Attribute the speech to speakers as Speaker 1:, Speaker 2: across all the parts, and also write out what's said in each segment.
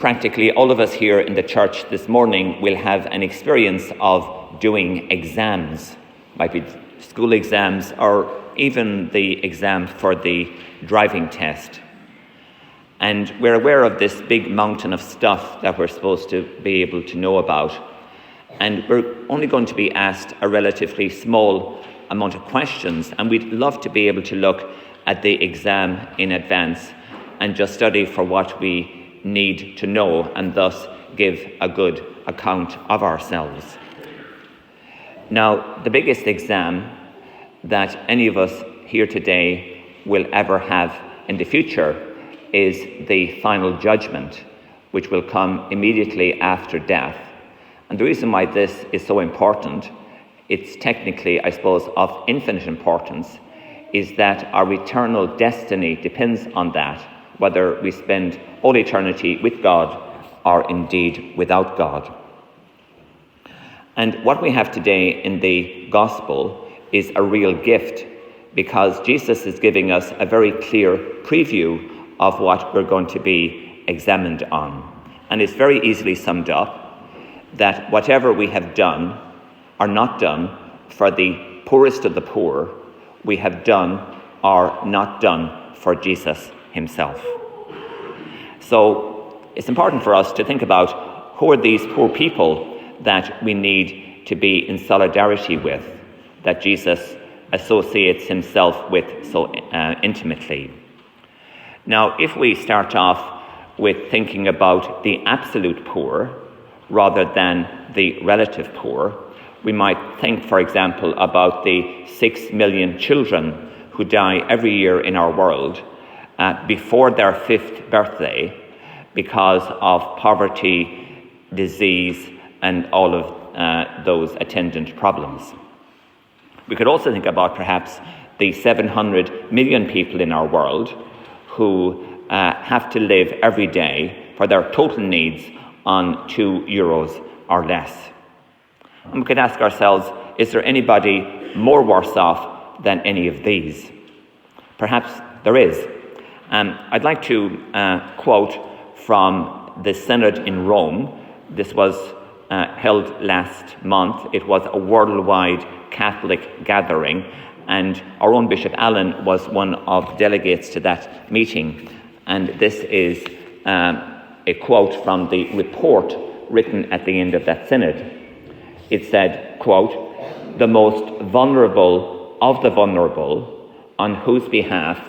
Speaker 1: Practically all of us here in the church this morning will have an experience of doing exams. Might be school exams or even the exam for the driving test. And we're aware of this big mountain of stuff that we're supposed to be able to know about. And we're only going to be asked a relatively small amount of questions, and we'd love to be able to look at the exam in advance and just study for what we need to know and thus give a good account of ourselves. Now, the biggest exam that any of us here today will ever have in the future is the final judgment, which will come immediately after death. And the reason why this is so important, it's technically, I suppose, of infinite importance, is that our eternal destiny depends on that, whether we spend all eternity with God or indeed without God. And what we have today in the gospel is a real gift, because Jesus is giving us a very clear preview of what we're going to be examined on. And it's very easily summed up that whatever we have done or not done for the poorest of the poor, we have done or not done for Jesus himself. So it's important for us to think about who are these poor people that we need to be in solidarity with, that Jesus associates himself with so intimately. Now, if we start off with thinking about the absolute poor rather than the relative poor, we might think, for example, about the 6 million children who die every year in our world before their 5th birthday because of poverty, disease, and all of those attendant problems. We could also think about perhaps the 700 million people in our world who have to live every day for their total needs on €2 or less. And we could ask ourselves, is there anybody more worse off than any of these? Perhaps there is. I'd like to quote from the Synod in Rome. This was held last month. It was a worldwide Catholic gathering, and our own Bishop Allen was one of the delegates to that meeting. And this is a quote from the report written at the end of that synod. It said, quote, "The most vulnerable of the vulnerable, on whose behalf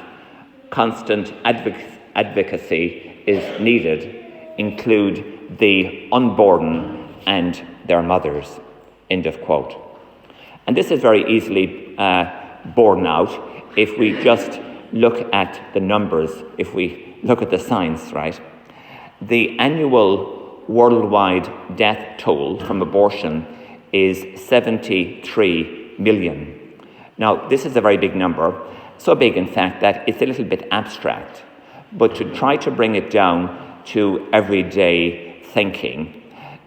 Speaker 1: constant advocacy is needed, include the unborn and their mothers," end of quote. And this is very easily borne out if we just look at the numbers, if we look at the science, right? The annual worldwide death toll from abortion is 73 million. Now, this is a very big number, so big, in fact, that it's a little bit abstract. But to try to bring it down to everyday thinking,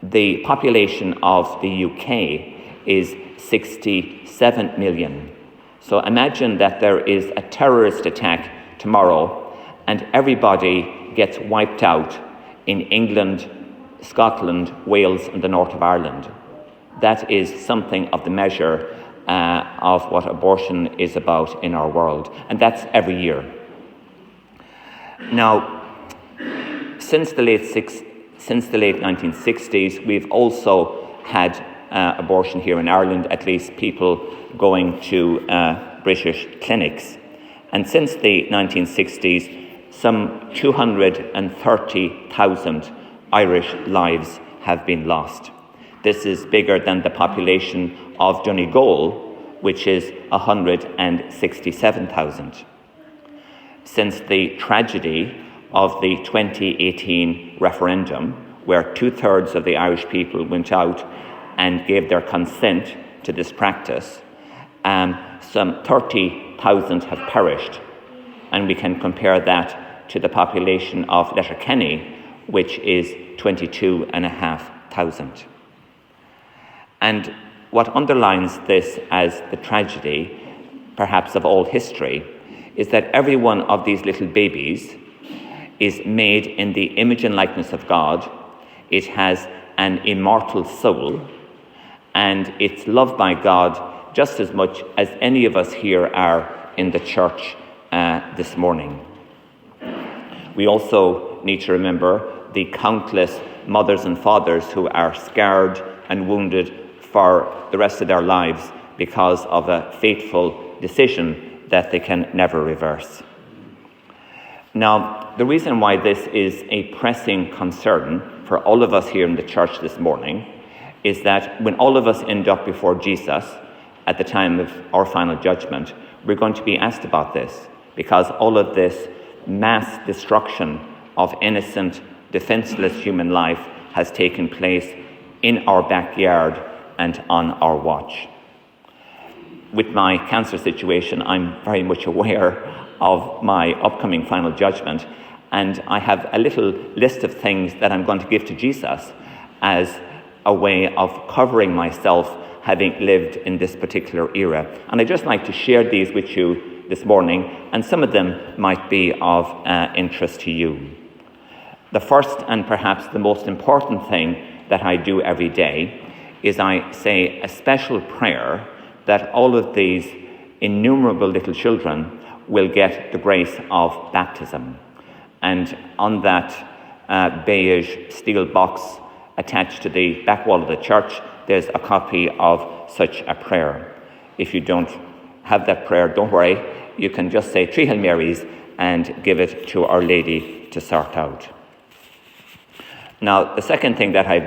Speaker 1: the population of the UK is 67 million. So imagine that there is a terrorist attack tomorrow and everybody gets wiped out in England, Scotland, Wales, and the north of Ireland. That is something of the measure of what abortion is about in our world, and that's every year. Now, since the late 1960s, we've also had abortion here in Ireland, at least people going to British clinics. And since the 1960s, some 230,000 Irish lives have been lost. This is bigger than the population of Donegal, which is 167,000. Since the tragedy of the 2018 referendum, where 2/3 of the Irish people went out and gave their consent to this practice, some 30,000 have perished. And we can compare that to the population of Letterkenny, which is 22,500. And what underlines this as the tragedy, perhaps of all history, is that every one of these little babies is made in the image and likeness of God. It has an immortal soul, and it's loved by God just as much as any of us here are in the church this morning. We also need to remember the countless mothers and fathers who are scarred and wounded for the rest of their lives because of a fateful decision that they can never reverse. Now, the reason why this is a pressing concern for all of us here in the church this morning is that when all of us end up before Jesus at the time of our final judgment, we're going to be asked about this, because all of this mass destruction of innocent, defenseless human life has taken place in our backyard and on our watch. With my cancer situation, I'm very much aware of my upcoming final judgment, and I have a little list of things that I'm going to give to Jesus as a way of covering myself, having lived in this particular era. And I'd just like to share these with you this morning, and some of them might be of interest to you. The first and perhaps the most important thing that I do every day is I say a special prayer that all of these innumerable little children will get the grace of baptism. And on that beige steel box attached to the back wall of the church, there's a copy of such a prayer. If you don't have that prayer, don't worry. You can just say 3 Hail Marys and give it to Our Lady to sort out. Now, the second thing that I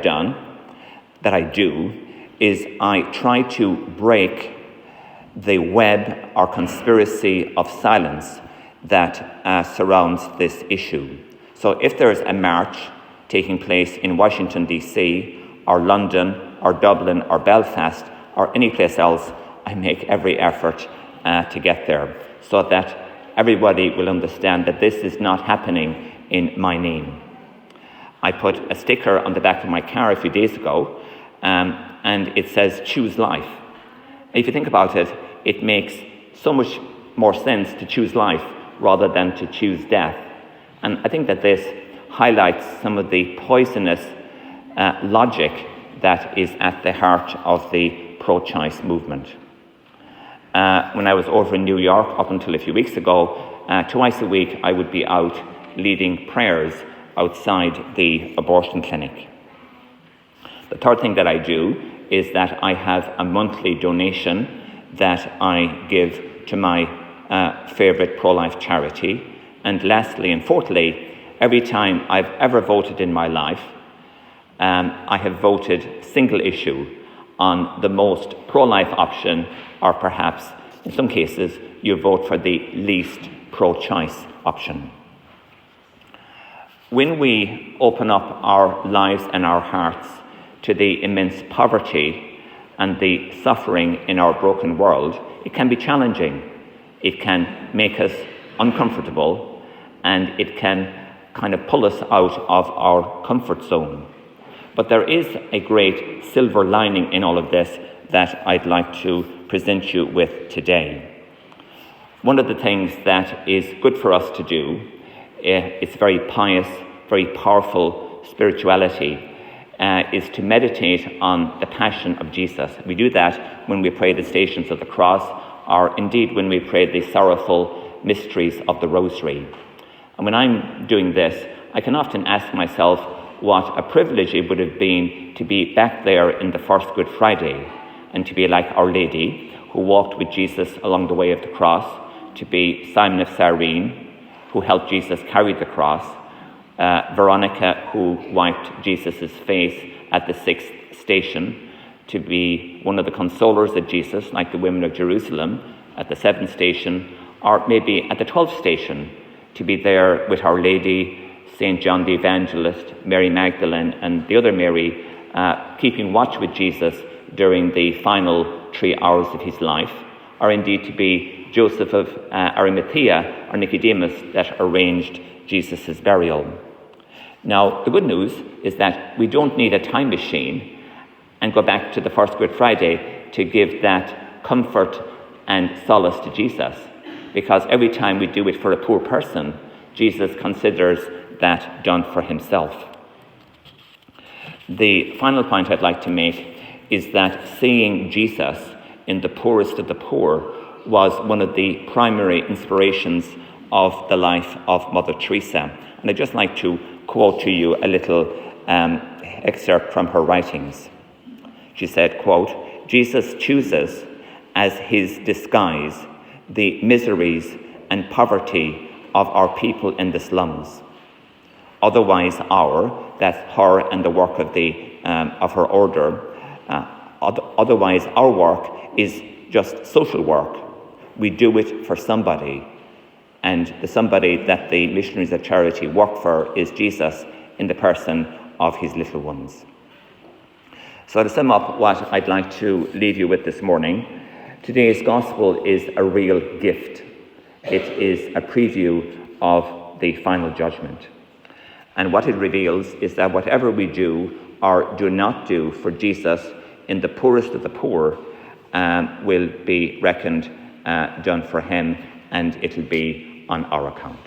Speaker 1: do, is I try to break the web or conspiracy of silence that surrounds this issue. So if there is a march taking place in Washington, D.C., or London, or Dublin, or Belfast, or any place else, I make every effort to get there, so that everybody will understand that this is not happening in my name. I put a sticker on the back of my car a few days ago, and it says, "Choose life." If you think about it, it makes so much more sense to choose life rather than to choose death. And I think that this highlights some of the poisonous logic that is at the heart of the pro-choice movement. When I was over in New York up until a few weeks ago, twice a week I would be out leading prayers outside the abortion clinic. The third thing that I do is that I have a monthly donation that I give to my favourite pro-life charity. And lastly and fourthly, every time I've ever voted in my life, I have voted single issue on the most pro-life option, or perhaps in some cases you vote for the least pro-choice option. When we open up our lives and our hearts to the immense poverty and the suffering in our broken world, it can be challenging. It can make us uncomfortable, and it can kind of pull us out of our comfort zone. But there is a great silver lining in all of this that I'd like to present you with today. One of the things that is good for us to do, it's very pious, very powerful spirituality, is to meditate on the passion of Jesus. We do that when we pray the Stations of the Cross, or indeed when we pray the sorrowful mysteries of the Rosary. And when I'm doing this, I can often ask myself what a privilege it would have been to be back there in the first Good Friday, and to be like Our Lady, who walked with Jesus along the way of the cross, to be Simon of Cyrene, who helped Jesus carry the cross, Veronica, who wiped Jesus' face at the 6th station, to be one of the consolers of Jesus, like the women of Jerusalem at the 7th station, or maybe at the 12th station, to be there with Our Lady, St. John the Evangelist, Mary Magdalene, and the other Mary, keeping watch with Jesus during the final 3 hours of his life, or indeed to be Joseph of Arimathea or Nicodemus that arranged Jesus' burial. Now, the good news is that we don't need a time machine and go back to the first Good Friday to give that comfort and solace to Jesus, because every time we do it for a poor person, Jesus considers that done for himself. The final point I'd like to make is that seeing Jesus in the poorest of the poor was one of the primary inspirations of the life of Mother Teresa. And I'd just like to quote to you a little excerpt from her writings. She said, quote, "Jesus chooses as his disguise the miseries and poverty of our people in the slums. Otherwise that's her and the work of her order, otherwise our work is just social work. We do it for somebody, and the somebody that the missionaries of charity work for is Jesus in the person of his little ones." So to sum up what I'd like to leave you with this morning, today's gospel is a real gift. It is a preview of the final judgment. And what it reveals is that whatever we do or do not do for Jesus in the poorest of the poor will be reckoned done for him, and it'll be on our account.